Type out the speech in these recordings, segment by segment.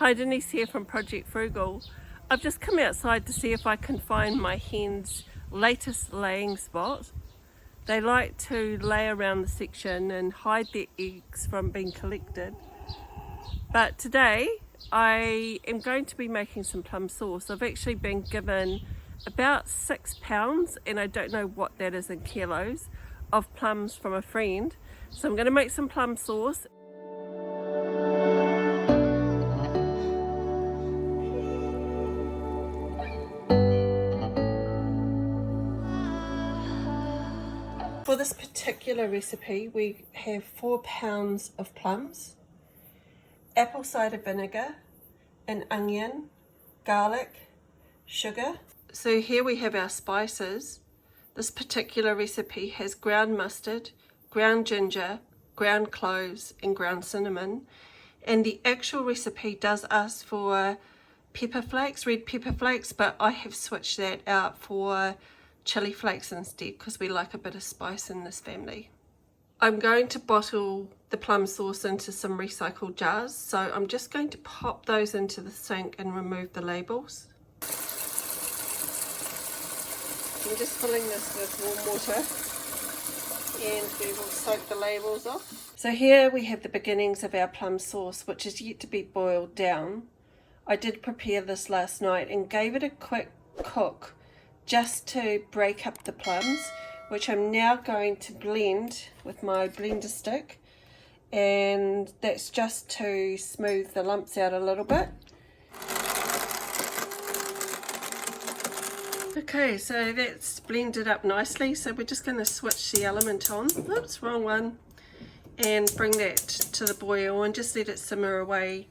Hi, Denise here from Project Frugal. I've just come outside to see if I can find my hens' latest laying spot. They like to lay around the section and hide their eggs from being collected. But today I am going to be making some plum sauce. I've actually been given about 6 pounds, and I don't know what that is in kilos, of plums from a friend. So I'm going to make some plum sauce. For this particular recipe, we have 4 pounds of plums, apple cider vinegar, an onion, garlic, sugar. So here we have our spices. This particular recipe has ground mustard, ground ginger, ground cloves and ground cinnamon. And the actual recipe does ask for pepper flakes, red pepper flakes, but I have switched that out for chili flakes instead because we like a bit of spice in this family. I'm going to bottle the plum sauce into some recycled jars, so I'm just going to pop those into the sink and remove the labels. I'm just filling this with warm water and we will soak the labels off. So here we have the beginnings of our plum sauce, which is yet to be boiled down. I did prepare this last night and gave it a quick cook just to break up the plums, which I'm now going to blend with my blender stick, and that's just to smooth the lumps out a little bit. Okay, so that's blended up nicely, so we're just going to switch the element on. Oops, wrong one. And bring that to the boil and just let it simmer away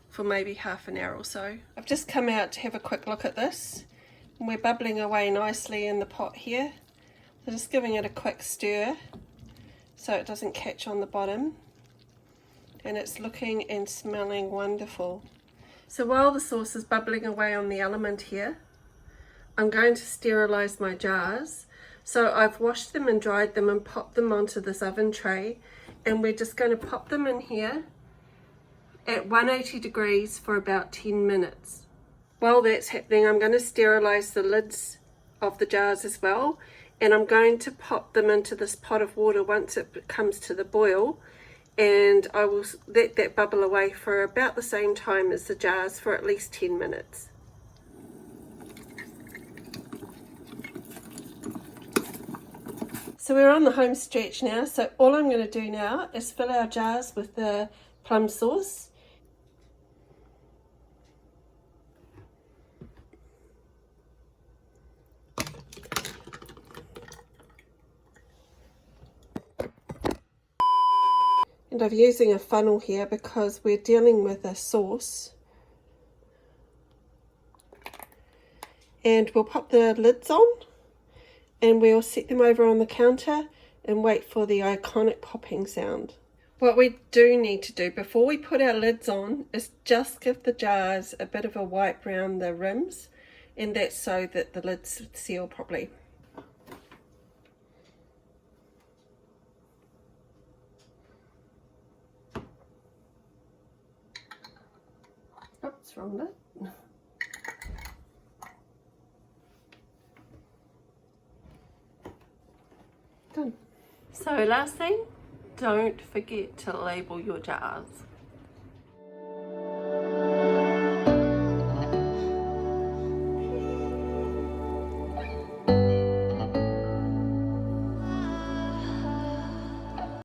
for maybe half an hour or so. I've just come out to have a quick look at this. We're bubbling away nicely in the pot here. So just giving it a quick stir so it doesn't catch on the bottom. And it's looking and smelling wonderful. So while the sauce is bubbling away on the element here, I'm going to sterilize my jars. So I've washed them and dried them and popped them onto this oven tray. And we're just going to pop them in here at 180 degrees for about 10 minutes. While that's happening, I'm going to sterilize the lids of the jars as well, and I'm going to pop them into this pot of water once it comes to the boil, and I will let that bubble away for about the same time as the jars for at least 10 minutes. So we're on the home stretch now, so all I'm going to do now is fill our jars with the plum sauce. And I'm using a funnel here because we're dealing with a sauce. And we'll pop the lids on and we'll set them over on the counter and wait for the iconic popping sound. What we do need to do before we put our lids on is just give the jars a bit of a wipe around the rims, and that's so that the lids seal properly. Oops, wrong lid. Done. So last thing, don't forget to label your jars.